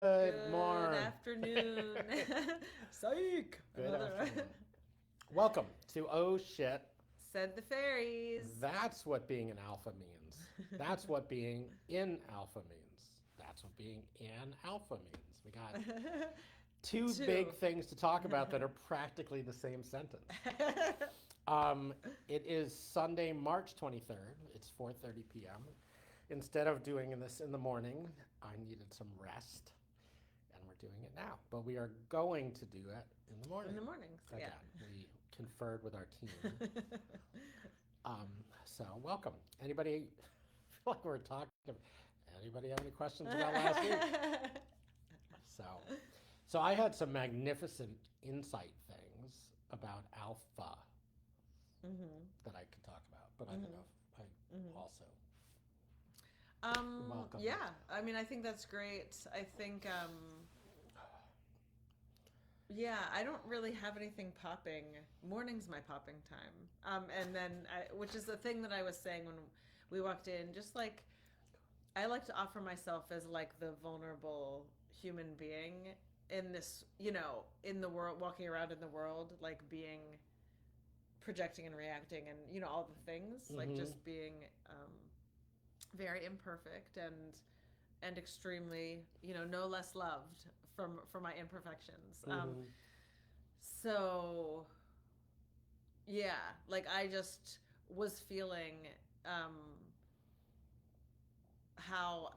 Good morning. Afternoon. Psych. Good afternoon. Welcome to Oh Shit. Said the fairies. That's what being an alpha means. That's what being in alpha means. That's what being in alpha means. We got two big Two. things to talk about that are practically the same sentence. It is Sunday, March 23rd. It's 4:30 p.m. Instead of doing this in the morning, I needed some rest. And we're doing it now, but we are going to do it in the morning. In the mornings, Again, yeah. we conferred with our team. So welcome. Anybody feel like we're talking? Anybody have any questions about last week? So I had some magnificent insight things about alpha that I could talk about, but I don't know if I also. Welcome. Yeah, I mean, I think that's great. I think, yeah, I don't really have anything popping. Morning's my popping time. And then, which is the thing that I was saying when we walked in, just like, I like to offer myself as like the vulnerable human being in this, in the world, walking around in the world, like being, projecting and reacting and, all the things, like just being, very imperfect and extremely no less loved for my imperfections. So yeah, like I just was feeling how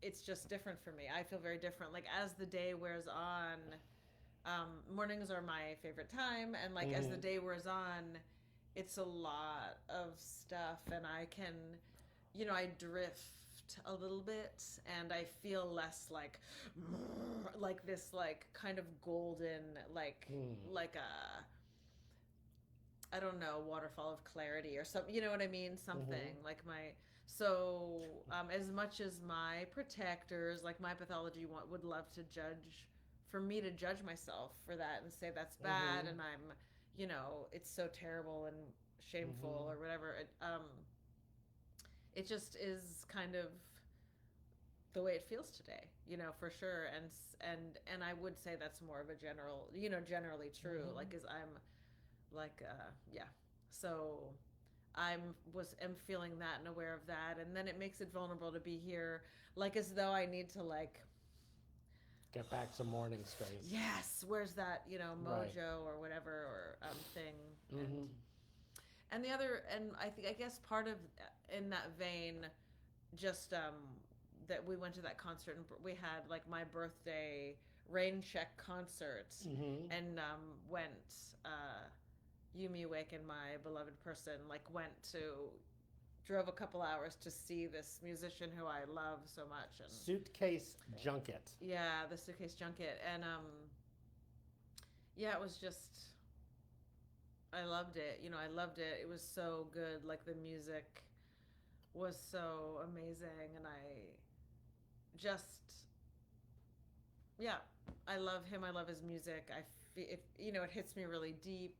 it's just different for me. I feel very different, like as the day wears on. Mornings are my favorite time, and like as the day wears on, it's a lot of stuff, and I can I drift a little bit, and I feel less like this, like kind of golden, like a, I don't know, waterfall of clarity or something. You know what I mean? Something like my. So as much as my protectors, like my pathology, would love to judge, for me to judge myself for that and say that's bad, and I'm, it's so terrible and shameful or whatever. It just is kind of the way it feels today, for sure. And I would say that's more of a general, generally true. Like, as I'm like, yeah. So am feeling that and aware of that, and then it makes it vulnerable to be here, like as though I need to like Get back to morning space. yes, where's that, mojo Right. or whatever, or thing. And the other, and I guess part of, in that vein, just that we went to that concert, and we had like my birthday rain check concert, and went Yumi Wake and my beloved person like went to, drove a couple hours to see this musician who I love so much. And Suitcase junket. yeah, the Suitcase Junket. And yeah, it was just, I loved it. I loved it. It was so good. Like the music was so amazing, and I just, yeah, I love him. I love his music. I feel it hits me really deep.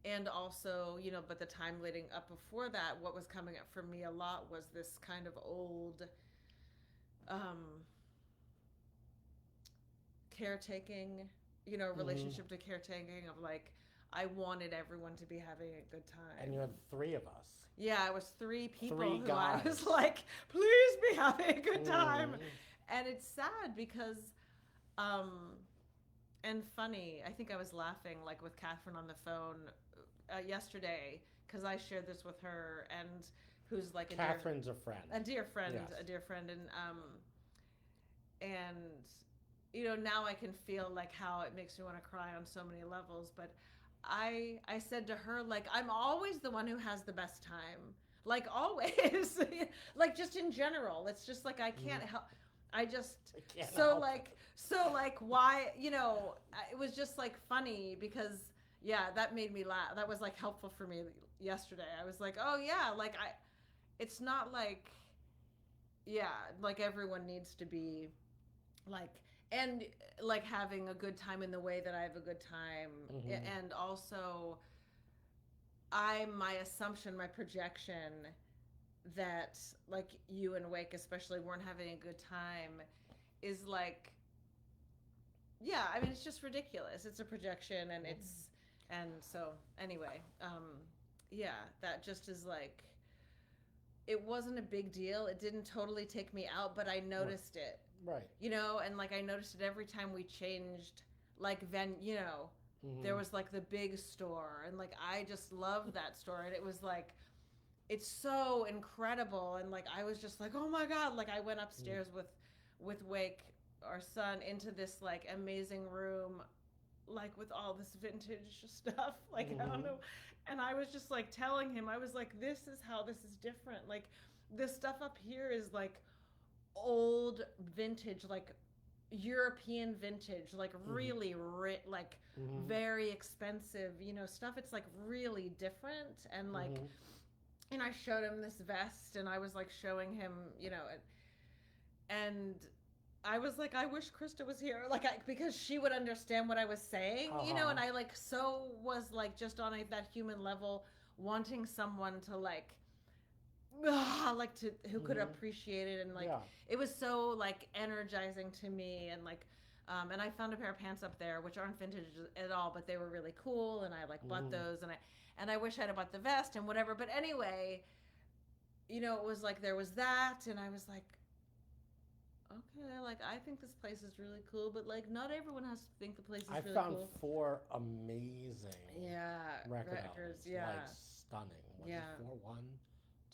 And also, but the time leading up before that, what was coming up for me a lot was this kind of old um, caretaking, relationship to caretaking, of like, I wanted everyone to be having a good time. And you had three of us. Yeah, it was three people Three who guys. I was like, please be having a good time. And it's sad because, and funny, I think I was laughing like with Catherine on the phone yesterday, because I shared this with her, and who's like Catherine's a friend. a dear friend, Yes. a dear friend, and now I can feel like how it makes me want to cry on so many levels. But I said to her, like, I'm always the one who has the best time, like always. Like just in general, it's just like I can't help. I just, can't so help like, so like, why, it was just like funny because, yeah, that made me laugh. That was like helpful for me yesterday. I was like, oh yeah, like it's not like, yeah, like everyone needs to be like, and like having a good time in the way that I have a good time. And also, my assumption, my projection that like you and Wake especially weren't having a good time is like, yeah, I mean, it's just ridiculous. It's a projection, and so anyway, yeah, that just is like, it wasn't a big deal. It didn't totally take me out, but I noticed it. Right. And like I noticed it every time we changed, like there was like the big store, and like I just loved that store, and it was like, it's so incredible, and like I was just like, oh my god, like I went upstairs with Wake, our son, into this like amazing room, like with all this vintage stuff, like I don't know, and I was just like telling him, I was like, this is how this is different, like this stuff up here is like old vintage, like European vintage, like really like very expensive, stuff. It's like really different, and like, and I showed him this vest, and I was like showing him, and I was like, I wish Krista was here, like, because she would understand what I was saying, and I like so was like just on that human level, wanting someone to like who could appreciate it, and like it was so like energizing to me, and like and I found a pair of pants up there which aren't vintage at all, but they were really cool, and I like bought those, and I wish I'd have bought the vest and whatever, but anyway, it was like there was that, and I was like, okay, like I think this place is really cool, but like not everyone has to think the place is really cool. I found 4 amazing records, yeah, like stunning. Was it 4? 1,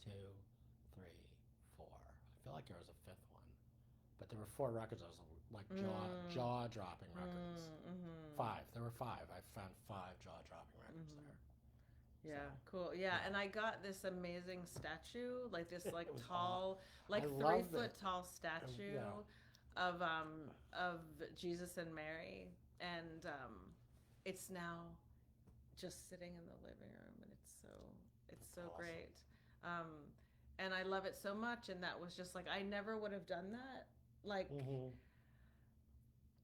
2, 3, 4. I feel like there was a 5th one, but there were 4 records. I was like jaw-dropping records. 5. There were 5. I found 5 jaw-dropping records there. Yeah, so, cool. Yeah, and I got this amazing statue, like this like tall, like 3-foot tall statue of Jesus and Mary, and it's now just sitting in the living room, and it's so awesome. Great. And I love it so much, and that was just like, I never would have done that, like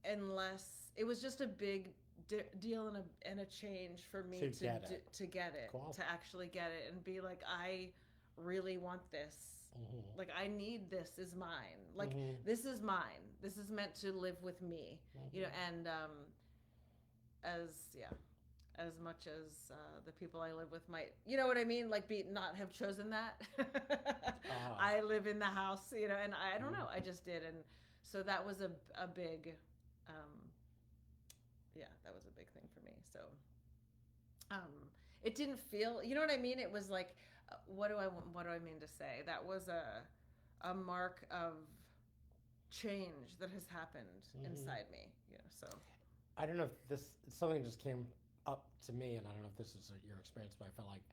unless it was just a big deal and a change for me to get it, cool. To actually get it and be like, I really want this, like I need this, is mine, like this is mine, this is meant to live with me, and as much as the people I live with might, you know what I mean, like not have chosen that. I live in the house, and I don't know, I just did, and so that was a big that was a big thing for me. So it didn't feel, you know what I mean, it was like, what do I mean to say, that was a mark of change that has happened inside me, so I don't know if this, something just came up to me, and I don't know if this is your experience, but I felt like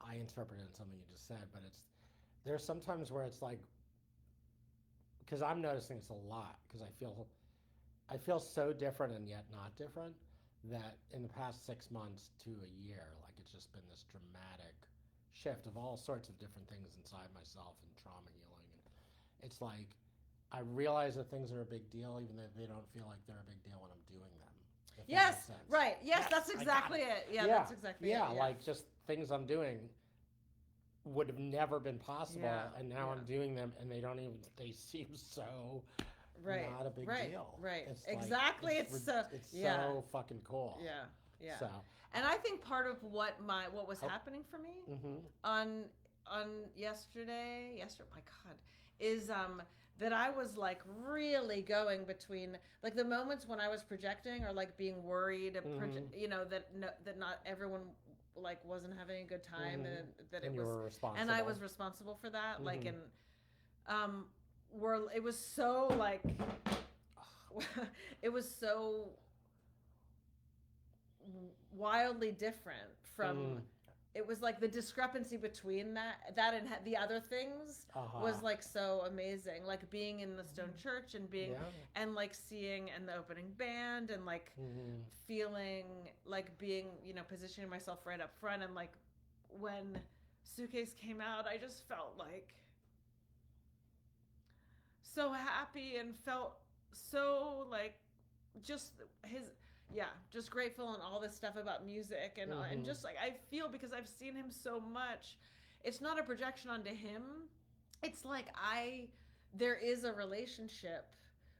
I interpreted something you just said, but there's sometimes where it's like, because I'm noticing this a lot, because I feel so different and yet not different, that in the past 6 months to a year, like it's just been this dramatic shift of all sorts of different things inside myself and trauma healing. And it's like, I realize that things are a big deal, even though they don't feel like they're a big deal when I'm doing them. Yes, right. Yes, that's exactly it. Yeah, that's exactly it. Yeah, like just things I'm doing would have never been possible, and now I'm doing them, and they seem so not a big deal. Right. It's exactly. Like, it's so fucking cool. Yeah. So, and I think part of what was happening for me on yesterday, my God, is that I was like really going between like the moments when I was projecting or like being worried, that not everyone like wasn't having a good time, and that it was, and I was responsible for that, like, and it was so like it was so wildly different from it was like the discrepancy between that and the other things was like so amazing, like being in the Stone Church and being and like seeing and the opening band and like feeling like being, positioning myself right up front, and like when Suitcase came out, I just felt like so happy and felt so like just just grateful and all this stuff about music, and just like I feel, because I've seen him so much it's not a projection onto him. It's like there is a relationship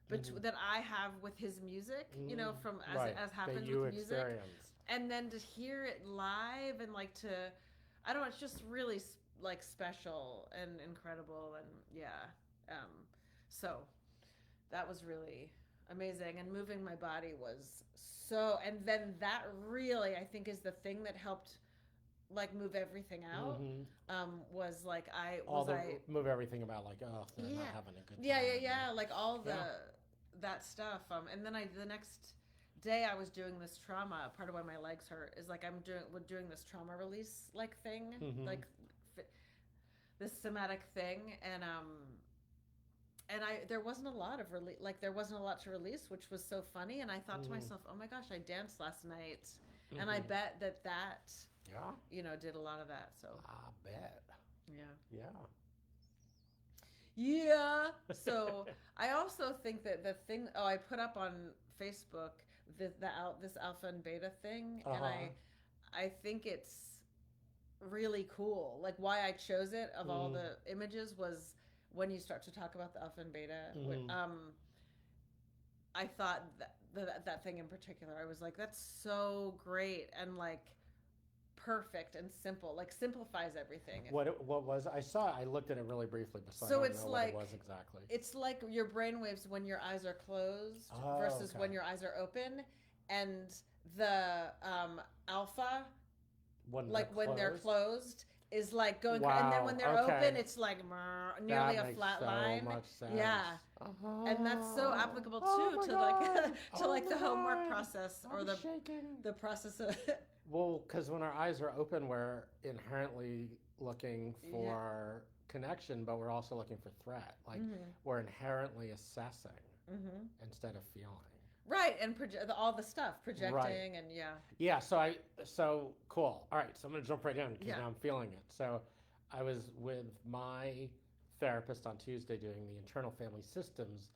that I have with his music, you know, from as happens with music, experience. and then to hear it live and like to, I don't know, it's just really like special and incredible, and yeah, so that was really amazing, and moving my body was so, and then that really I think is the thing that helped like move everything out. Was like move everything about like, oh, they're not having a good time. like all that stuff. And then the next day I was doing this trauma. Part of why my legs hurt is like we're doing this trauma release like thing, like this somatic thing, and there wasn't a lot of there wasn't a lot to release, which was so funny. And I thought to myself, oh my gosh, I danced last night, and I bet that you know, did a lot of that. So I bet. Yeah. So I also think that the thing. Oh, I put up on Facebook this alpha and beta thing, and I think it's really cool. Like why I chose it of all the images was when you start to talk about the alpha and beta. I thought that thing in particular, I was like, that's so great and like perfect and simple, like simplifies everything. What was I looked at it really briefly, but so I don't it's know like what it was exactly. It's like your brain waves when your eyes are closed versus when your eyes are open, and the alpha, when they're closed, is like going, and then when they're open, it's like nearly a flat line. Much sense. Yeah, and that's so applicable too to like to like the homework process or the process of. Well, because when our eyes are open, we're inherently looking for connection, but we're also looking for threat. Like we're inherently assessing instead of feeling. Right, and all the stuff, projecting, and Yeah, so cool. All right, so I'm going to jump right in because now I'm feeling it. So I was with my therapist on Tuesday doing the internal family systems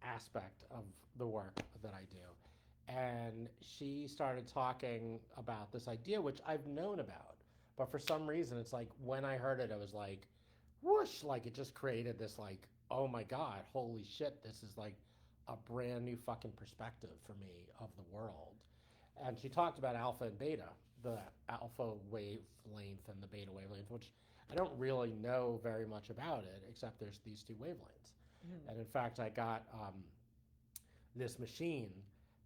aspect of the work that I do. And she started talking about this idea, which I've known about. But for some reason, it's like when I heard it, I was like, whoosh, like it just created this like, oh my God, holy shit, this is like a brand new fucking perspective for me of the world. And she talked about alpha and beta, the alpha wavelength and the beta wavelength, which I don't really know very much about it, except there's these two wavelengths. And in fact, I got this machine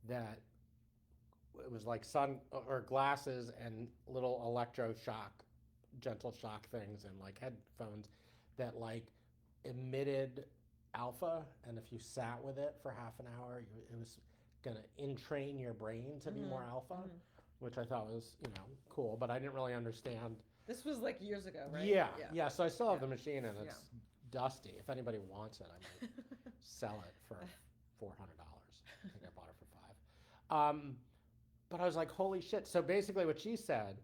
that it was like sun or glasses and little gentle shock things, and like headphones that like emitted alpha, and if you sat with it for half an hour, it was gonna entrain your brain to be more alpha, which I thought was, you know, cool, but I didn't really understand. This was like years ago, right? Yeah. So I still have the machine, and it's dusty. If anybody wants it, I might sell it for $400. I think I bought it for $5. But I was like, holy shit. So basically what she said,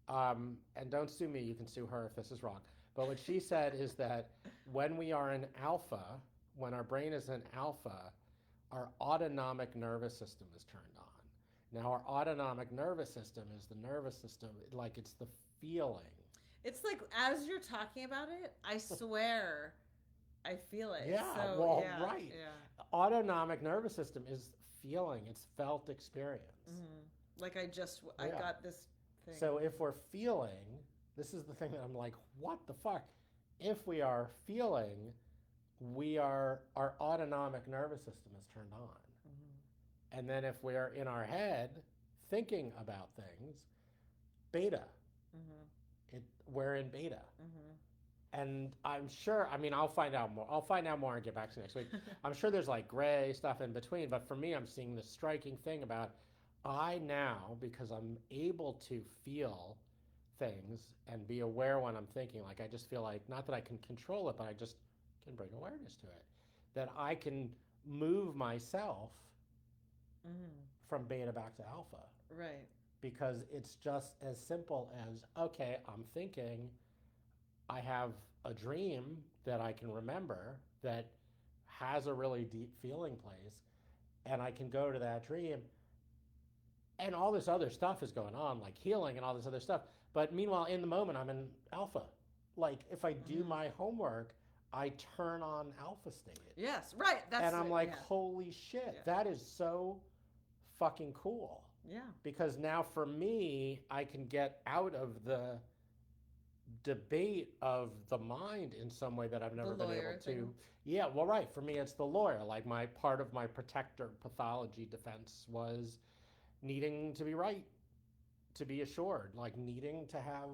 and don't sue me, you can sue her if this is wrong, but what she said is that when we are in alpha, when our brain is in alpha, our autonomic nervous system is turned on. Now, our autonomic nervous system is the nervous system, like it's the feeling. It's like, as you're talking about it, I swear I feel it. Yeah, so, right. Yeah. Autonomic nervous system is feeling, it's felt experience. Like I got this thing. So if we're feeling, this is the thing that I'm like, what the fuck? If we are feeling, our autonomic nervous system is turned on. And then if we're in our head thinking about things, beta. We're in beta. And I'm sure, I mean, I'll find out more and get back to you next week. I'm sure there's like gray stuff in between, but for me, I'm seeing this striking thing about I now, because I'm able to feel things and be aware when I'm thinking, like I just feel like, not that I can control it, but I just can bring awareness to it, that I can move myself from beta back to alpha. Right. Because it's just as simple as, okay, I'm thinking, I have a dream that I can remember that has a really deep feeling place, and I can go to that dream, and all this other stuff is going on, like healing and all this other stuff. But meanwhile, in the moment, I'm in alpha. like if I do my homework, I turn on alpha state. Yes, right. That's And I'm like, yeah. holy shit, Yeah. that is so fucking cool. Yeah. Because now for me, I can get out of the debate of the mind in some way that I've never been able to. Thing. Yeah, well, right. For me, it's the lawyer. Like my part of my protector pathology defense was needing to be right, to be assured, like needing to have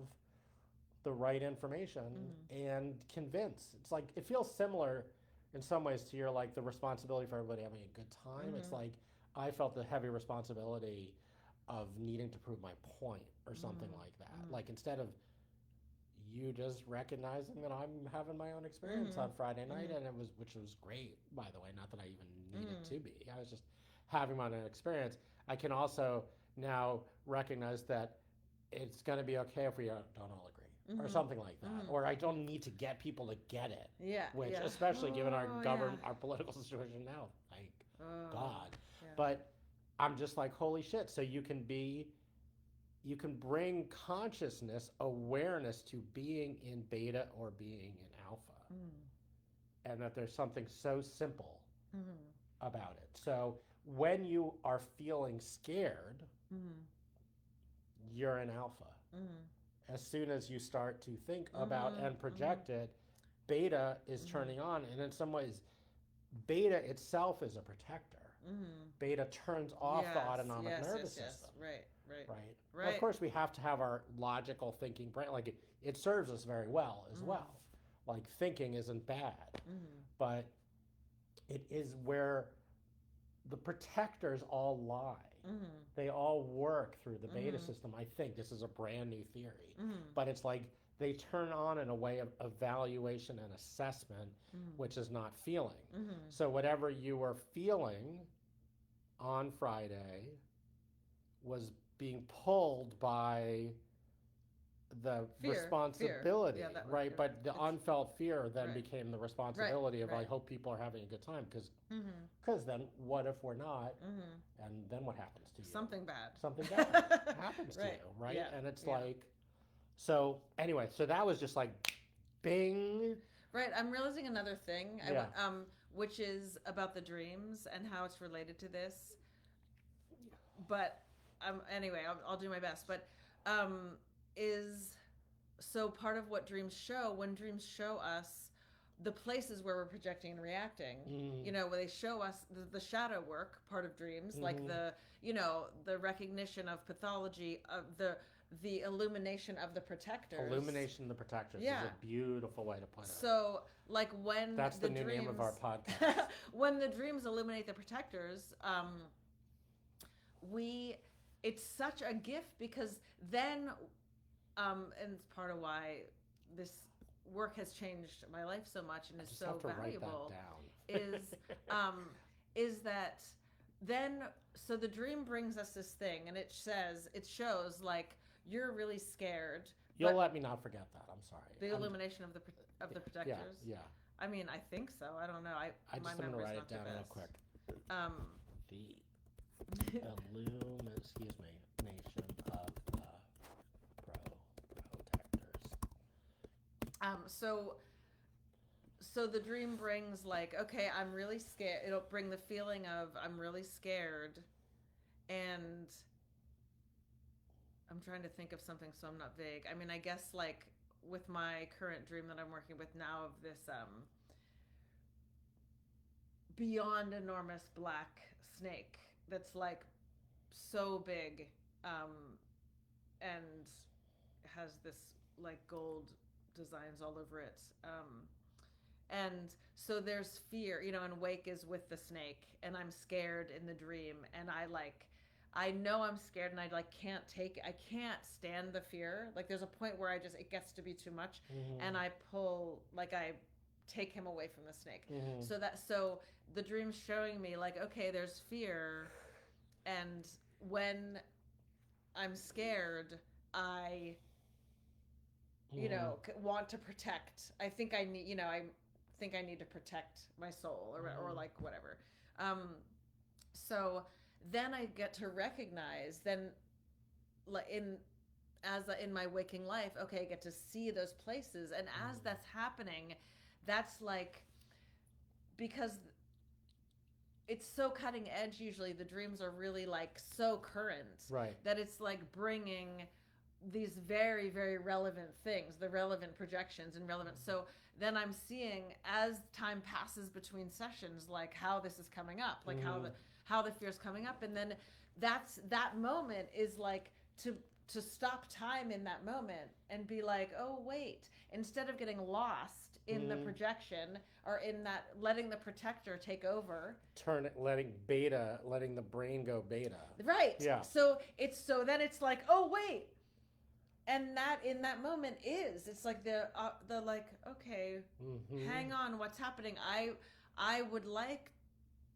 the right information and convince. It's like it feels similar in some ways to your like the responsibility for everybody having a good time. It's like I felt the heavy responsibility of needing to prove my point or something like that. Like instead of you just recognizing that I'm having my own experience on Friday night, and which was great, by the way. Not that I even needed to be. I was just having my own experience. I can also now recognize that it's going to be okay if we don't all agree, or something like that, or I don't need to get people to get it. Yeah, which especially given our government, our political situation now, thank God. Yeah. But I'm just like, holy shit! So you can bring consciousness, awareness to being in beta or being in alpha. And that there's something so simple about it. So when you are feeling scared, you're in alpha. As soon as you start to think about and project it, beta is turning on. And in some ways, beta itself is a protector. Beta turns off the autonomic nervous system. Right. Well, of course, we have to have our logical thinking brain. Like it serves us very well as well. Like thinking isn't bad, but it is where the protectors all lie. They all work through the beta system. I think this is a brand new theory, but it's like they turn on in a way of evaluation and assessment, which is not feeling. So whatever you were feeling on Friday was being pulled by the responsibility, fear. right? But the unfelt fear then right. became the responsibility of I hope people are having a good time because then what if we're not? And then what happens to you? Something bad. Something bad happens to you, right? Yeah. And it's like, so anyway, so that was just like, bing. Right. I'm realizing another thing, which is about the dreams and how it's related to this. But anyway, I'll do my best. But is so part of what dreams show, when dreams show us the places where we're projecting and reacting, where they show us the shadow work part of dreams, like the recognition of pathology, of the illumination of the protectors. Illumination of the protectors is a beautiful way to put it. So, like when that's the new dreams, name of our podcast. When the dreams illuminate the protectors, it's such a gift because then, and it's part of why this work has changed my life so much and is so valuable. Is that then? So the dream brings us this thing, and it shows like you're really scared. You'll let me not forget that. I'm sorry. The illumination of the protectors. Yeah. I mean, I think so. I don't know. I'm going to write it down real quick. The nation of the protectors. So the dream brings like, okay, I'm really scared. It'll bring the feeling of I'm really scared, and I'm trying to think of something so I'm not vague. I mean, I guess like with my current dream that I'm working with now of this beyond enormous black snake that's like so big and has this like gold designs all over it. And so there's fear, and Wake is with the snake, and I'm scared in the dream, and I know I'm scared, and I can't stand the fear. Like there's a point where it gets to be too much, and I take him away from the snake. So the dream's showing me like, okay, there's fear, and when I'm scared, I want to protect. I think I need to protect my soul or like whatever. So then I get to recognize then in my waking life, okay, I get to see those places, and as that's happening, that's like, because it's so cutting edge, usually the dreams are really like so current, Right. that it's like bringing these very, very relevant things, the relevant projections and relevant. So then I'm seeing, as time passes between sessions, like how this is coming up, like how the fear's coming up, and then that moment is like to stop time in that moment and be like, oh wait, instead of getting lost in the projection, or in that, letting the protector take over, letting the brain go beta. right? Yeah. So then it's like, oh wait, and that in that moment it's like the like, okay, hang on, what's happening? I would like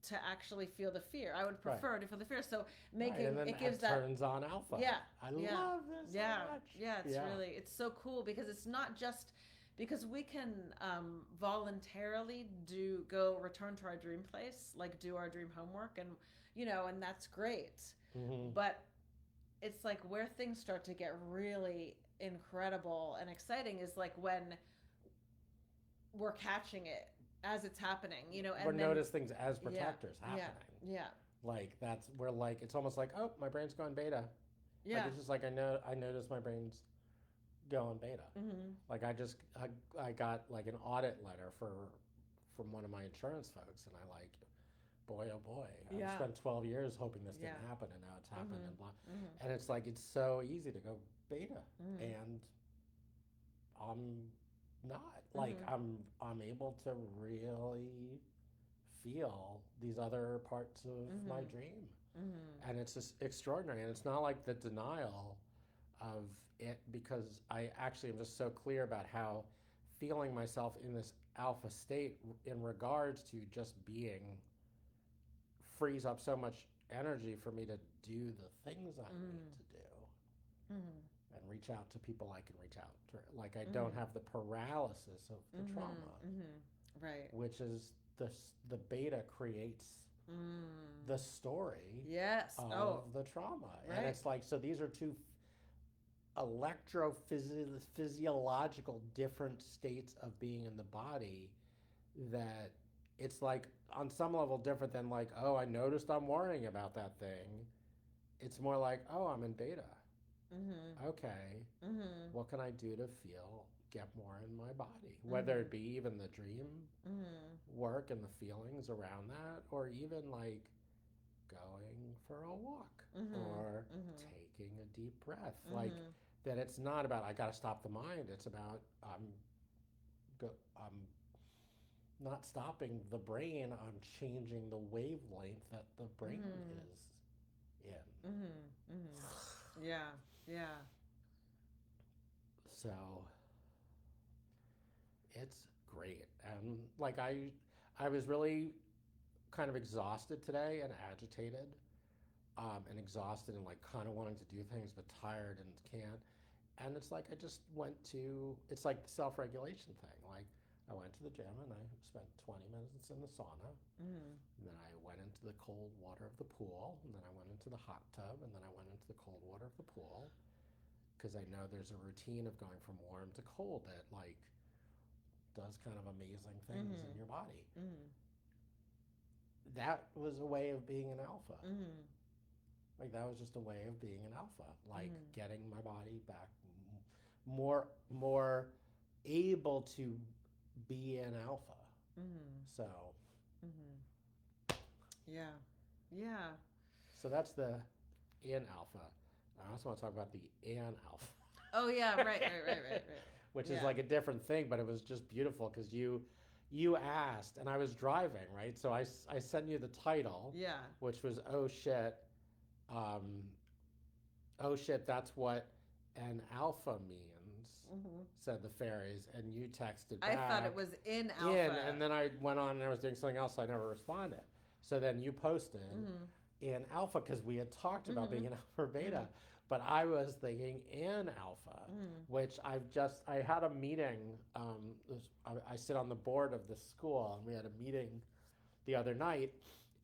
to actually feel the fear. I would prefer to feel the fear. So making and then it gives turns on alpha. Yeah. I love this so much. Yeah, it's really, it's so cool, because it's not just because we can voluntarily return to our dream place, like do our dream homework, and and that's great. But it's like where things start to get really incredible and exciting is like when we're catching it as it's happening, and we're notice things as protectors happening. Yeah. Like we're like, it's almost like, oh, my brain's going beta. Yeah. Like, it's just like, I notice my brain's going beta. Like I got like an audit letter from one of my insurance folks, and I like, boy, oh boy, I've spent 12 years hoping this didn't happen, and now it's happened, and blah. And it's like, it's so easy to go beta, and I'm not. Like, I'm able to really feel these other parts of my dream. And it's just extraordinary. And it's not like the denial of it, because I actually am just so clear about how feeling myself in this alpha state in regards to just being frees up so much energy for me to do the things I need to do. And reach out to people I can reach out to. Like, I don't have the paralysis of the trauma. Right. Which is the beta creates the story of the trauma. Right. And it's like, so these are two electrophysiological different states of being in the body, that it's like on some level different than like, oh, I noticed I'm worrying about that thing. It's more like, oh, I'm in beta. Okay. What can I do to get more in my body? Whether it be even the dream work and the feelings around that, or even like going for a walk, or taking a deep breath. Like, that it's not about, I got to stop the mind. It's about, I'm not stopping the brain. I'm changing the wavelength that the brain is in. Yeah. So it's great. And like, I was really kind of exhausted today, and agitated, and exhausted, and like kind of wanting to do things but tired and can't. And it's like, I just went to, it's like the self-regulation thing. Like, I went to the gym and I spent 20 minutes in the sauna. And then I went into the cold water of the pool, and then I went into the hot tub, and then I went into the cold water of the pool, because I know there's a routine of going from warm to cold that like does kind of amazing things in your body. That was a way of being an alpha. Like, that was just a way of being an alpha, like getting my body back more able to be an alpha. So Yeah. So that's the in alpha. I also want to talk about the an alpha. Oh yeah, right. Which is like a different thing, but it was just beautiful, because you asked, and I was driving, right? So I sent you the title, which was, oh shit, that's what an alpha means, said the fairies, and you texted back. I thought it was in alpha. And then I went on and I was doing something else, so I never responded. So then you posted in alpha, because we had talked about being an alpha or beta. But I was thinking in alpha, which I had a meeting. I sit on the board of the school, and we had a meeting the other night,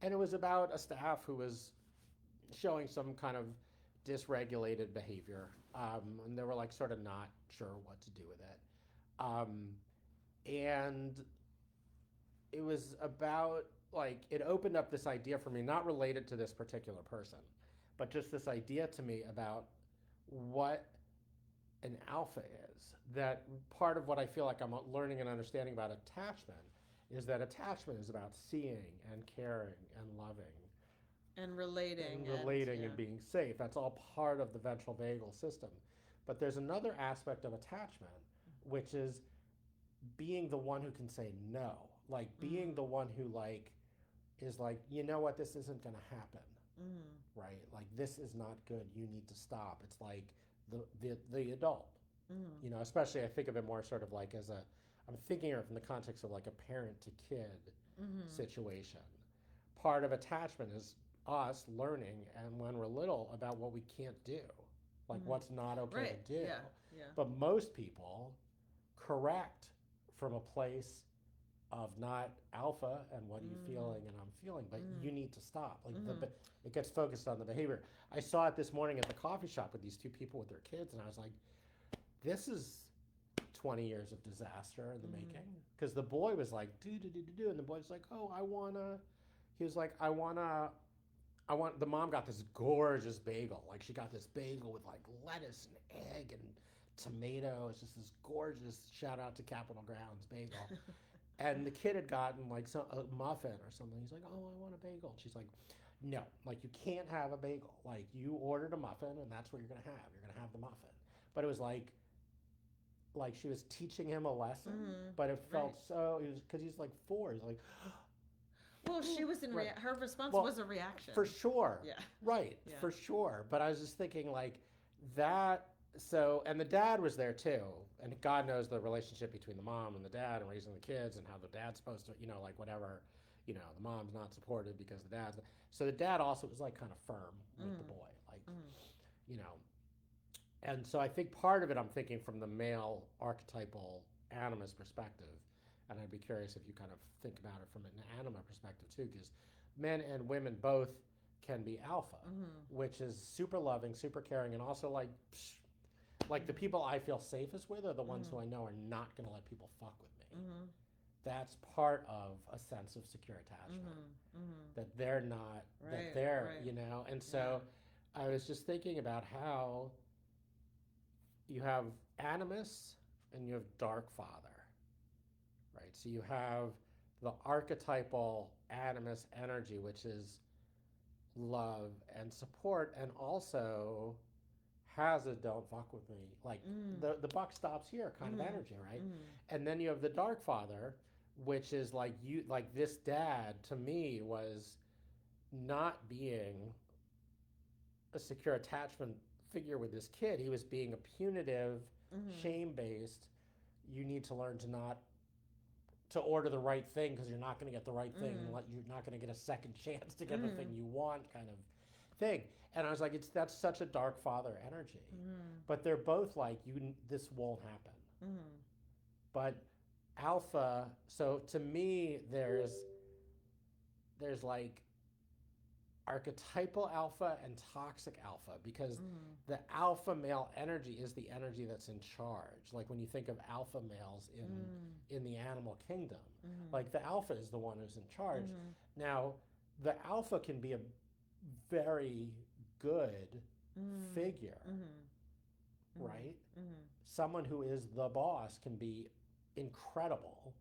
and it was about a staff who was showing some kind of dysregulated behavior, and they were like sort of not sure what to do with it. And it was about like it opened up this idea for me, not related to this particular person, but just this idea to me about what an alpha is. That part of what I feel like I'm learning and understanding about attachment is that attachment is about seeing and caring and loving And relating. and being safe. That's all part of the ventral vagal system. But there's another aspect of attachment, which is being the one who can say no, like being the one who like is like, you know what, this isn't going to happen, right? Like this is not good. You need to stop. It's like the adult, you know. Especially I think of it more sort of like as a, I'm thinking of it from the context of like a parent to kid situation. Part of attachment is us learning, and when we're little, about what we can't do, like what's not okay to do. But most people correct from a place of not alpha and what are you feeling and I'm feeling, but you need to stop. Like it gets focused on the behavior. I saw it this morning at the coffee shop with these two people with their kids, and I was like, this is 20 years of disaster in the making. Because the boy was like, do, and the boy's like, oh, he was like, the mom got this gorgeous bagel. Like she got this bagel with like lettuce and egg and tomato. It's just this gorgeous, shout out to Capitol Grounds bagel. And the kid had gotten like a muffin or something. He's like, oh, I want a bagel. And she's like, no, like you can't have a bagel. Like you ordered a muffin and that's what you're going to have. You're going to have the muffin. But it was like she was teaching him a lesson, but it felt so, it was because he's like 4. He's like, well, she was in her response was a reaction. For sure. Yeah. Right. Yeah. For sure. But I was just thinking like that. So, and the dad was there too. And God knows the relationship between the mom and the dad and raising the kids and how the dad's supposed to, you know, like whatever, you know, the mom's not supported because the dad's. So the dad also was like kind of firm with the boy, like, you know. And so I think part of it, I'm thinking from the male archetypal animus perspective. And I'd be curious if you kind of think about it from an anima perspective too, because men and women both can be alpha, which is super loving, super caring, and also like the people I feel safest with are the ones who I know are not going to let people fuck with me. That's part of a sense of secure attachment, that they're not, that they're, you know. And so I was just thinking about how you have animus and you have dark father. Right, so you have the archetypal animus energy, which is love and support, and also has a don't fuck with me, like the buck stops here kind of energy, right? And then you have the dark father, which is like you, like this dad to me was not being a secure attachment figure with this kid. He was being a punitive, shame-based. You need to learn to not to order the right thing because you're not going to get the right thing. You're not going to get a second chance to get the thing you want, kind of thing. And I was like, that's such a dark father energy. But they're both like, this won't happen. But alpha, so to me, there's like archetypal alpha and toxic alpha, because the alpha male energy is the energy that's in charge. Like when you think of alpha males in the animal kingdom, like the alpha is the one who's in charge. Now, the alpha can be a very good figure, right? Someone who is the boss can be incredible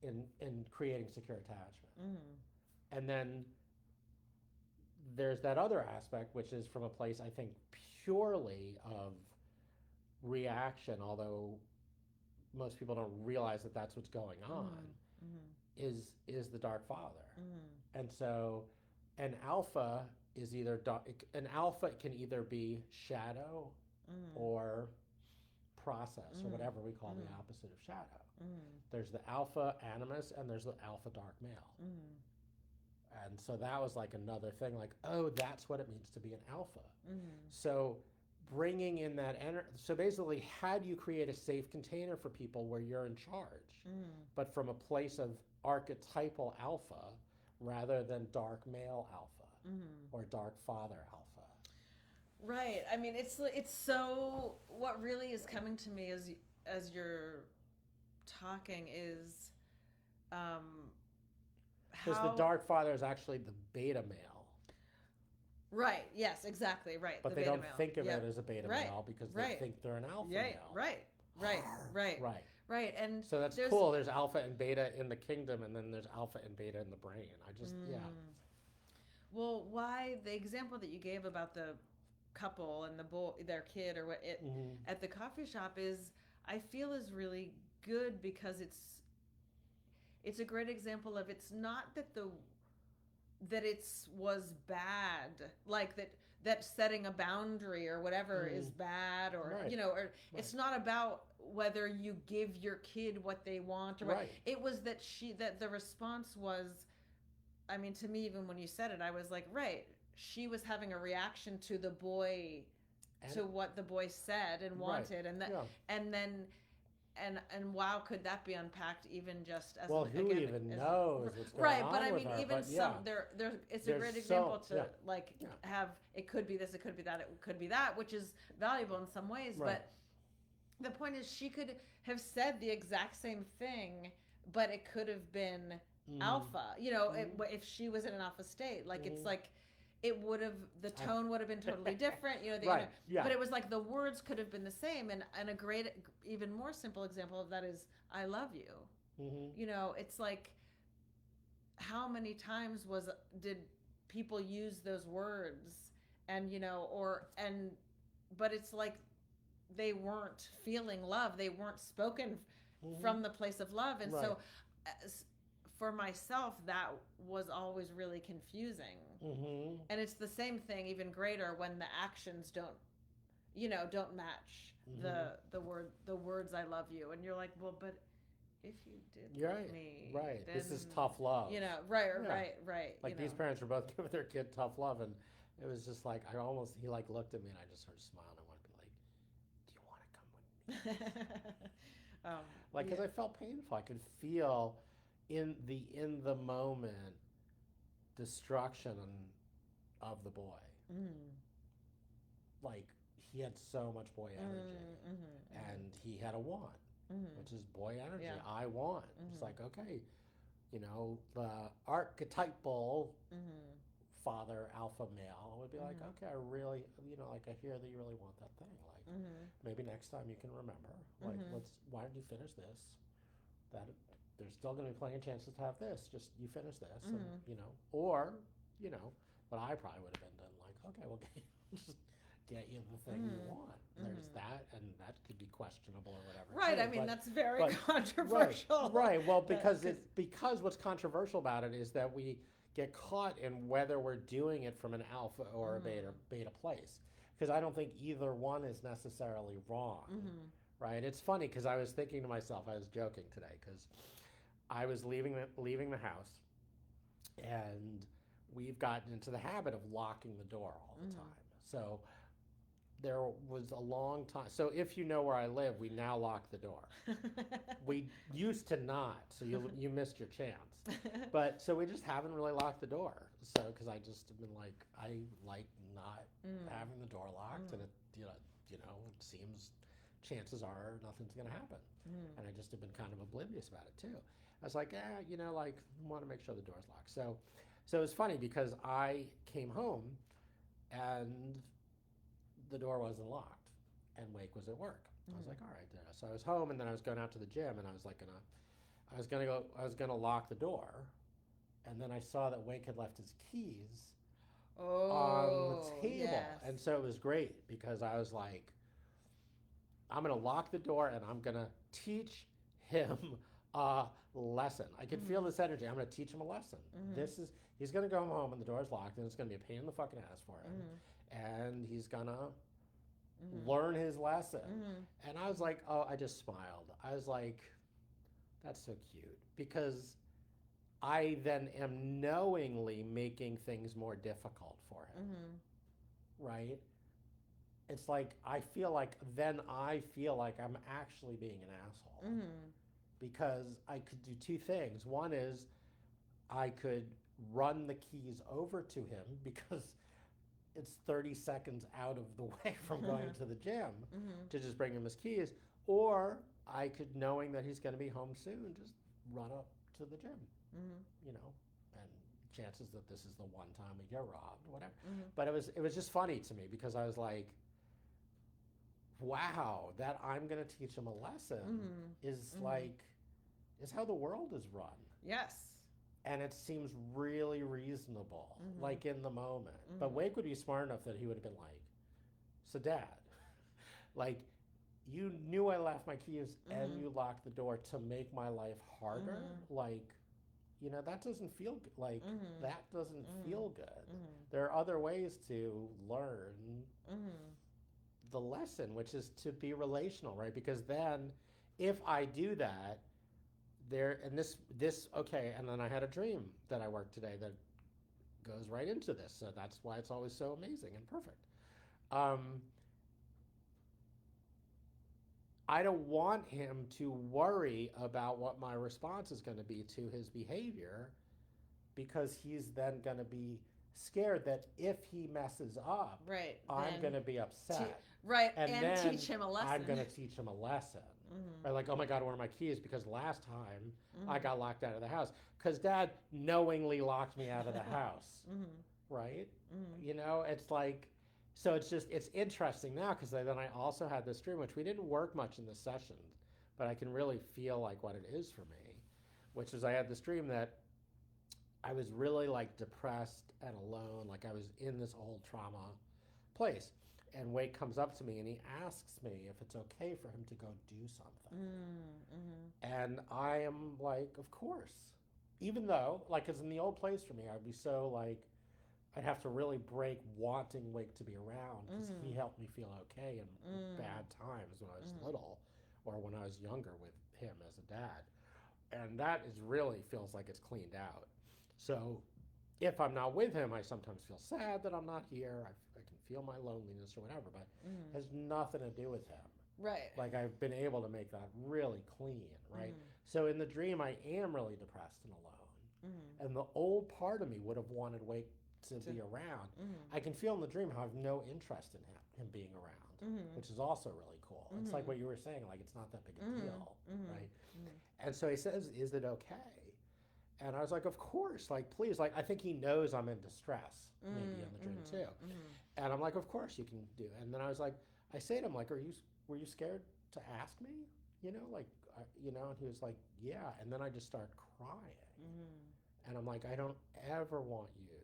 in creating secure attachment. And then there's that other aspect, which is from a place, I think, purely of reaction, although most people don't realize that that's what's going on, is the dark father. And so an alpha is either, an alpha can either be shadow or process, or whatever we call the opposite of shadow. There's the alpha animus and there's the alpha dark male. And so that was like another thing, like, oh, that's what it means to be an alpha. So bringing in that energy. So basically, how do you create a safe container for people where you're in charge, but from a place of archetypal alpha rather than dark male alpha or dark father alpha? Right. I mean, it's so. What really is coming to me as you're talking is, um, Because the how. dark father is actually the beta male, Right. Yes. Exactly. Right. but The they beta don't male. think of it Yep. as a beta Right. male because they Right. think they're an alpha Yeah. male. Right. Right. Right. Right. Right. And So that's there's. cool. There's alpha and beta in the kingdom, and then there's alpha and beta in the brain. I just, yeah. Well, why the example that you gave about the couple and the boy, their kid, or what it Hmm. at the coffee shop is, I feel is really good because it's a great example of it's not that the that it's was bad, like that setting a boundary or whatever is bad, or Right. or Right. it's not about whether you give your kid what they want or what. Right. It was that the response was, I mean, to me, even when you said it, I was like, right, she was having a reaction to the boy, And, to what the boy said and right. wanted, and that, Yeah. and then, and wow, could that be unpacked even just as Well, who again, even as, knows what's going right? on But I with mean, her? even But some yeah, there, it's a there's great so example to yeah, like yeah, have, it could be this, it could be that, it could be that, which is valuable in some ways. right. But the point is, she could have said the exact same thing, but it could have been Mhm. alpha. Mhm. If she was in an alpha state, like it's Mhm. like it would have, the tone would have been totally different. Right. Yeah. But it was like the words could have been the same. And a great, even more simple example of that is "I love you." Hmm. It's like, how many times did people use those words, and but it's like they weren't feeling love, they weren't spoken Hmm. from the place of love. And Right. so for myself, that was always really confusing. Hmm. And it's the same thing, even greater, when the actions don't match Hmm. the words "I love you," and you're like, well, but if you did You're love right. me, Right. then This is tough love. right, Yeah. right. Like these parents were both giving their kid tough love, and it was just like he like looked at me, and I just sort of smiled. I wanted to be like, "Do you want to come with me?" Like, because Yeah. I felt painful. I could feel in the moment destruction of the boy. Mm. Like he had so much boy energy, and he had a want, which is boy energy. Yeah. I want. It's like, okay, the archetypal father alpha male would be like, okay, I really, like I hear that you really want that thing. Like maybe next time you can remember. Like why don't you finish this? That there's still going to be plenty of chances to have this. Just you finish this, and or what I probably would have been done. Like, okay, well, just get you the thing you want. There's that, and that could be questionable or whatever. Right. Too, I mean, but, that's very but controversial. right. Well, because what's controversial about it is that we get caught in whether we're doing it from an alpha or a beta place. Because I don't think either one is necessarily wrong. Right? It's funny because I was thinking to myself, I was joking today because I was leaving the house, and we've gotten into the habit of locking the door all the time. So there was a long time. So if you know where I live, we now lock the door. We used to not, so you missed your chance. But so we just haven't really locked the door. So because I just have been like, I like not having the door locked, and it it seems chances are nothing's going to happen. And I just have been kind of oblivious about it too. I was like, like want to make sure the door's locked. So it was funny because I came home and the door wasn't locked, and Wake was at work. I was like, all right, so I was home, and then I was going out to the gym, and I was like, I was gonna lock the door, and then I saw that Wake had left his keys on the table, Yes. and so it was great because I was like, I'm gonna lock the door, and I'm gonna teach him a lesson. I could feel this energy. I'm gonna teach him a lesson. He's gonna go home, and the door's locked, and it's gonna be a pain in the fucking ass for him, and he's gonna learn his lesson. And I was like, oh, I just smiled. I was like, that's so cute, because I then am knowingly making things more difficult for him. Right? It's like I feel like I'm actually being an asshole, because I could do two things. One is I could run the keys over to him because it's 30 seconds out of the way from going to the gym Mm-hmm. to just bring him his keys. Or I could, knowing that he's going to be home soon, just run up to the gym, Mm-hmm. you know, and chances that this is the one time we get robbed, whatever. Mm-hmm. But it was just funny to me because I was like, wow, that I'm going to teach him a lesson Mm-hmm. is Mm-hmm. like, is how the world is run. Yes. And it seems really reasonable, Mm-hmm. like in the moment. Mm-hmm. But Wake would be smart enough that he would have been like, so dad, like, you knew I left my keys and Mhm. you locked the door to make my life harder. Mhm. Like, you know, that doesn't feel good. Like, Mhm. that doesn't Mhm. feel good. Mhm. There are other ways to learn Mhm. the lesson, which is to be relational, right? Because then if I do that, okay, and then I had a dream that I worked today that goes right into this. So that's why it's always so amazing and perfect. I don't want him to worry about what my response is going to be to his behavior because he's then going to be scared that if he messes up, Right. I'm going to be upset. Right. And And then teach him a lesson. I'm going to teach him a lesson. Mhm. Right? Like, oh my God, where are my keys? Because last time I Mhm. got locked out of the house because dad knowingly locked me out of the house. Mhm. Right? Mhm. You know, it's like, so it's interesting now because then I also had this dream, which we didn't work much in this session, but I can really feel like what it is for me, which is I had this dream that I was really like depressed and alone, like I was in this old trauma place. And Wake comes up to me and he asks me if it's okay for him to go do something. Mhm. And I am like, of course. Even though, like, because in the old place for me, I'd be so like, I'd have to really break wanting Wake to be around because he helped me feel okay in bad times when I was little or when I was younger with him as a dad. And that is really feels like it's cleaned out. So if I'm not with him, I sometimes feel sad that I'm not here. I can feel my loneliness or whatever, but it has nothing to do with him. Right. Like I've been able to make that really clean, right? So in the dream, I am really depressed and alone. And the old part of me would have wanted Wake to be around. I can feel in the dream how I have no interest in him being around, which is also really cool. It's like what you were saying, like it's not that big a deal, right? And so he says, is it okay? And I was like, of course, like, please. Like, I think he knows I'm in distress, maybe in the dream too. And I'm like, of course you can do it. And then I was like, I say to him, like, were you scared to ask me? You know, like, you know, and he was like, yeah. And then I just start crying. And I'm like, I don't ever want you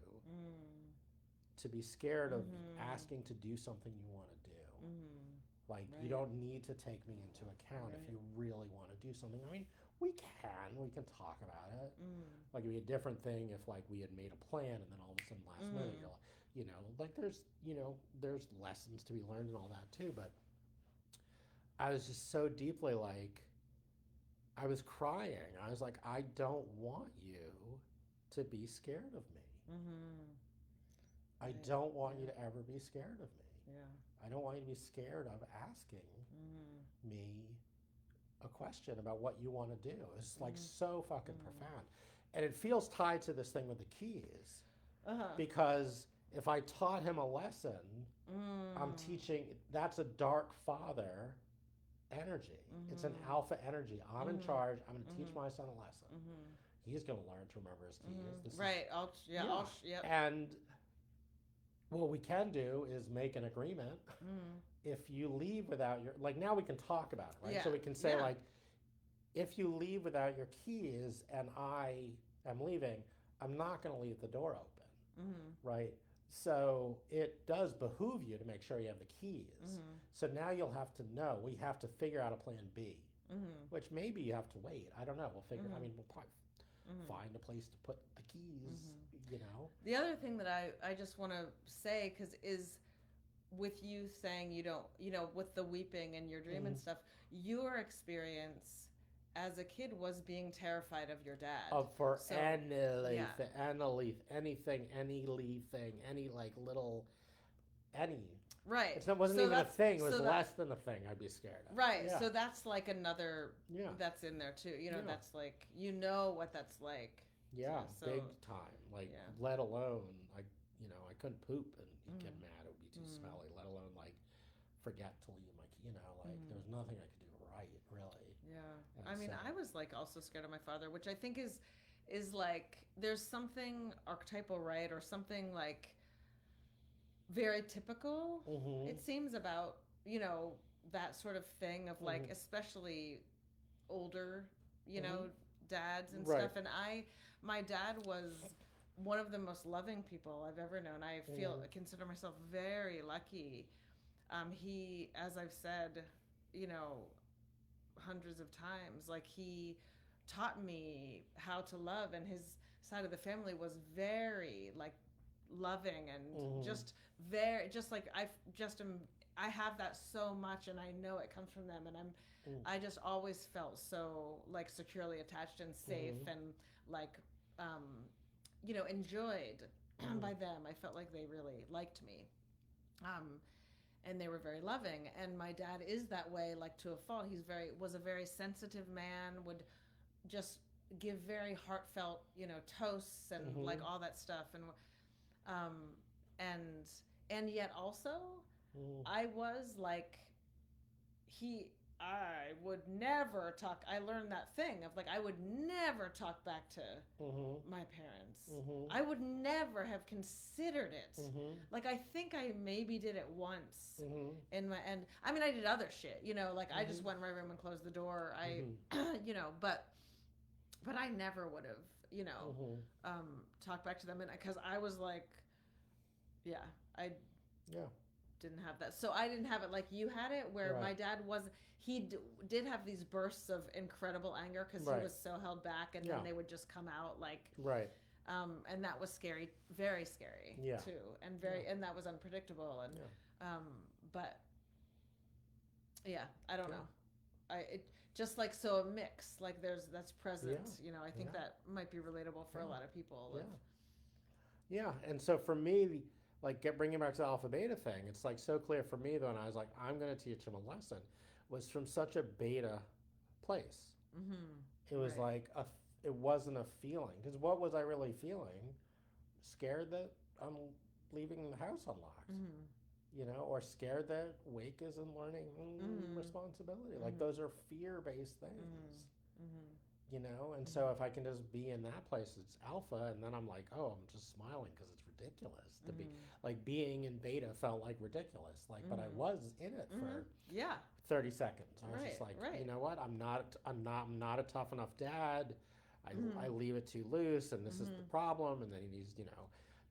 to be scared of asking to do something you want to do. Like, you don't need to take me into account if you really want to do something. I mean, we can talk about it. Like, it'd be a different thing if, like, we had made a plan and then all of a sudden last minute you're like, you know, like there's lessons to be learned and all that too. But I was just so deeply like, I was crying. I was like, I don't want you to be scared of me. I don't want you to ever be scared of me. Yeah. I don't want you to be scared of asking me a question about what you want to do. It's like so fucking profound. And it feels tied to this thing with the keys. Because if I taught him a lesson, I'm teaching, that's a dark father energy. It's an alpha energy. I'm in charge. I'm going to teach my son a lesson. He's going to learn to remember his keys. This Right. is, and what we can do is make an agreement. If you leave without your, like now we can talk about it, right? Yeah. So we can say Yeah. like, if you leave without your keys and I am leaving, I'm not going to leave the door open, right? So it does behoove you to make sure you have the keys. So now you'll have to know, we have to figure out a plan B, which maybe you have to wait. I don't know. We'll figure, I mean, we'll probably find a place to put the keys, you know? The other thing that I just want to say, because is with you saying you don't, you know, with the weeping and your dream and stuff, your experience as a kid was being terrified of your dad. For So, anything, any like little, any. Right. It wasn't So even a that's- thing. It was so less than a thing I'd be scared of. Right. Yeah. So that's like another, Yeah. that's in there too. You know, Yeah. that's like, you know what that's like. Yeah, So- big time. Like, yeah. let alone, I couldn't poop and get Mm. mad. It would be too Mm. smelly, let alone like forget to leave my key. Like there was nothing I could do right, really. Yeah. And I mean, so, I was like also scared of my father, which I think is like there's something archetypal, right? Or something like very typical, mm-hmm, it seems, about, that sort of thing of like, mm-hmm, especially older, mm-hmm. dads and Right. stuff. And my dad was one of the most loving people I've ever known. I Mm-hmm, consider myself very lucky. He, as I've said, you know, hundreds of times, like he taught me how to love, and his side of the family was very like loving and mm-hmm, just very just like I have that so much, and I know it comes from them, and I just always felt so like securely attached and safe mm-hmm, and like um enjoyed mm-hmm, by them. I felt like they really liked me. um and they were very loving, and my dad is that way, like to a fault. Was a very sensitive man, would just give very heartfelt toasts and mm-hmm, like all that stuff. Um and yet also mm-hmm, I was like, he I would never talk. I learned that thing of like, I would never talk back to mm-hmm, my parents. mm-hmm, I would never have considered it. mm-hmm, Like, I think I maybe did it once mm-hmm, in my, and I mean, I did other shit, like I just mm-hmm, went in my room and closed the door. mm-hmm, But I never would have, mm-hmm. talked back to them. And because I was like, yeah, I Yeah. didn't have that. So I didn't have it like you had it, where Right. my dad was. Did have these bursts of incredible anger because Right. he was so held back, and Yeah. then they would just come out like, Right. and that was scary, very scary, Yeah. too, and and that was unpredictable, and Yeah. but yeah, I don't Yeah. know. It just like, so a mix, like that's present. Yeah. I think Yeah. that might be relatable for a Yeah. lot of people. Yeah. Yeah. And so for me, like bringing back to the alpha beta thing, it's like so clear for me when I was like, I'm going to teach him a lesson, was from such a beta place. Mm-hmm. It was Right. like it wasn't a feeling. Because what was I really feeling? Scared that I'm leaving the house unlocked. Mm-hmm. Or scared that Wake isn't learning Mm-hmm. responsibility. Like Mm-hmm. those are fear-based things. Mm-hmm. And so if I can just be in that place, it's alpha, and then I'm like, oh, I'm just smiling because it's ridiculous to be Mm-hmm. like being in beta felt like ridiculous, like, but I Mm-hmm. was in it for Yeah. 30 seconds. I was just Right. like, Right. you know what? I'm not a tough enough dad. Mm-hmm. I leave it too loose, and this is the Mm-hmm. problem. And then he needs,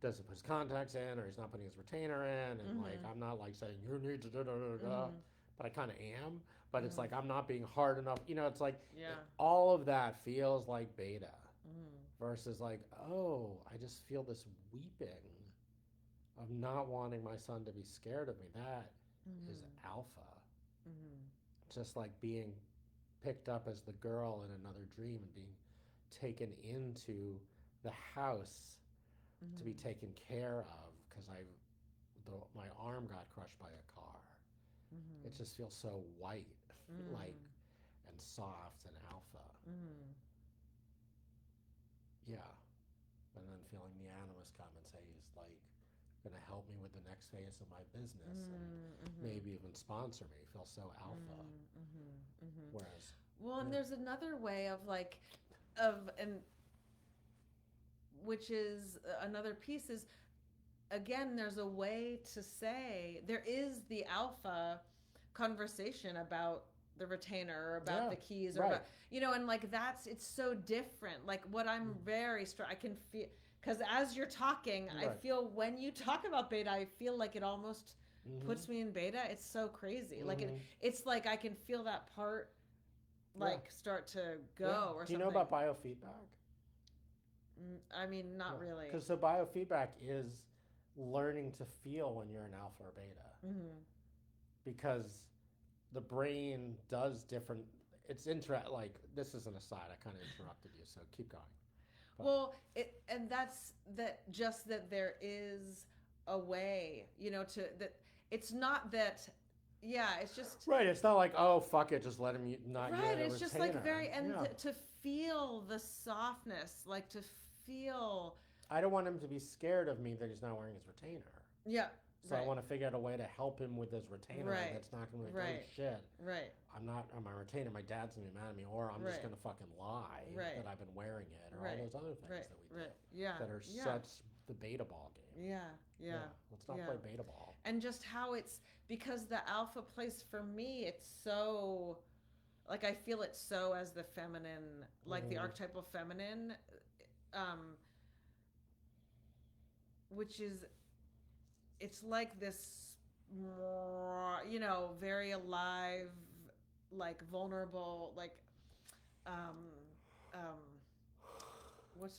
doesn't put his contacts in, or he's not putting his retainer in, and like Mm-hmm. I'm not like saying you need to da da da da, Mm-hmm. but I kind of am. But it's Mm-hmm. like I'm not being hard enough. It's like Yeah. all of that feels like beta Mm-hmm. versus like, oh, I just feel this weeping of not wanting my son to be scared of me. That is alpha. Mm-hmm. Just like being picked up as the girl in another dream and being taken into the house to be taken care of because my arm got crushed by a car. Mm-hmm. It just feels so white, Mm-hmm. like, and soft and alpha. Mm-hmm. Yeah. And then feeling the animus come and say he's like going to help me with the next phase of my business and Mm-hmm. maybe even sponsor me feels so alpha. Mm-hmm. Mm-hmm. Whereas, Well, and Yeah. there's another way of like, which is another piece is, again, there's a way to say there is the alpha conversation about the retainer or about Yeah, the keys or right. about, and like it's so different. Like what I'm very I can feel, because as you're talking, I Right. feel when you talk about beta, I feel like it almost Mhm. puts me in beta. It's so crazy. Like Mhm. it's like I can feel that part like start to go Yeah. or Do something. you know about biofeedback? I mean, not really. Because so biofeedback is learning to feel when you're an alpha or beta. Mm-hmm. Because the brain does different. It's like this is an aside. I kind of interrupted you, so keep going. But, Well, and that's just that there is a way, to that. It's not that. Yeah, it's just right. It's not like, oh fuck it, just let him not right. get a It's just like retainer. very, and Yeah. to feel the softness, like to feel I don't want him to be scared of me that he's not wearing his retainer. Yeah. So I want to figure out a way to help him with his retainer that's not going to be like, oh shit. Right. I'm not on my retainer. My dad's going to be mad at me, or I'm just going to fucking lie that I've been wearing it, or all those other things that we do that are such the beta ball game. Yeah. Let's not play beta ball. And just how it's, because the alpha place for me, it's so, like, I feel it so as the feminine, like the archetypal feminine, which is, it's like this, you know, very alive, like vulnerable, like,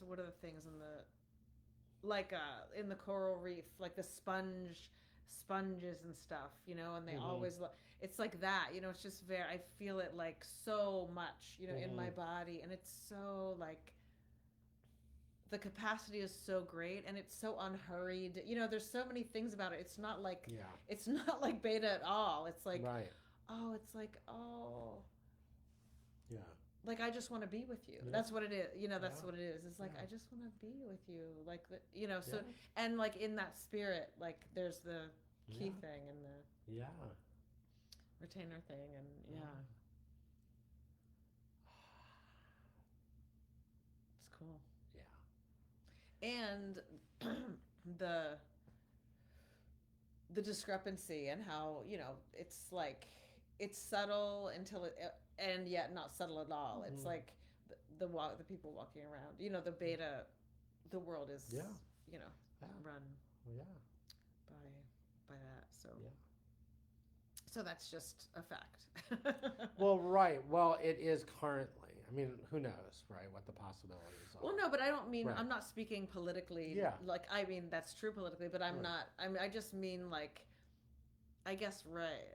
what are the things in the, like, in the coral reef, like the sponges and stuff, you know, and they always it's like that, you know, it's just very, I feel it like so much, you know, in my body, and it's so like, the capacity is so great, and it's so unhurried, you know, there's so many things about it. It's not like it's not like beta at all. It's like it's like like, I just want to be with you. That's what it is, you know. That's what it is. It's like, I just want to be with you, like, the, you know. So and like in that spirit, like there's the key thing and the retainer thing, and it's cool. And the discrepancy, and how, you know, it's like, it's subtle until it, and yet not subtle at all. It's like the people walking around, you know, the beta, the world is you know, run by that. So that's just a fact. Well, it is currently. I mean, who knows, right? What the possibilities are. Well, no, but I don't mean, I'm not speaking politically. Yeah. Like, I mean, that's true politically, but I'm not. I just mean, like, I guess,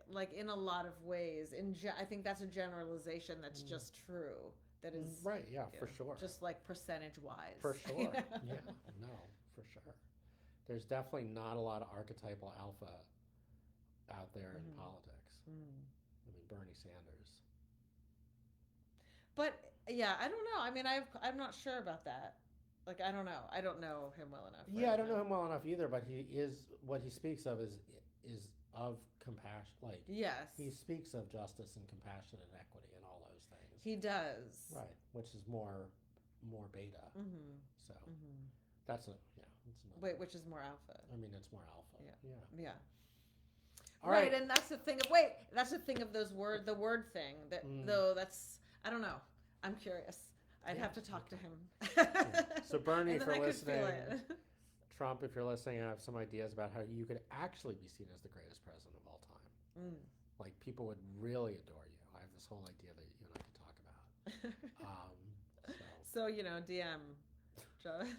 like, in a lot of ways. I think that's a generalization that's just true. That is for sure. Just like percentage wise. For sure. No, for sure. There's definitely not a lot of archetypal alpha out there in politics. I mean, Bernie Sanders. But I don't know. I mean, I'm not sure about that. Like, I don't know. I don't know him well enough. I don't know him well enough either. But what he speaks of is of compassion. Like, he speaks of justice and compassion and equity and all those things. He does. Right, which is more beta. So that's Wait, which is more alpha? I mean, it's more alpha. Yeah. All right. And that's the thing of that's the thing of the word thing, that though, that's, I don't know. I'm curious. I'd have to talk to him. So Bernie, if you're listening, Trump, if you're listening, I have some ideas about how you could actually be seen as the greatest president of all time. Like, people would really adore you. I have this whole idea that you and I could talk about. So, you know, DM.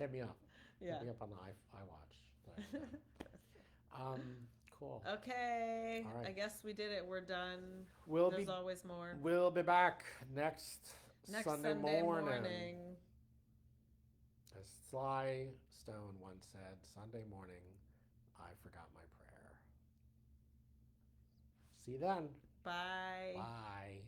Hit me up. Hit me up on the iWatch. Cool. Okay. All right. I guess we did it. We're done. There's always more. We'll be back next Sunday morning. As Sly Stone once said, Sunday morning, I forgot my prayer. See you then. Bye. Bye.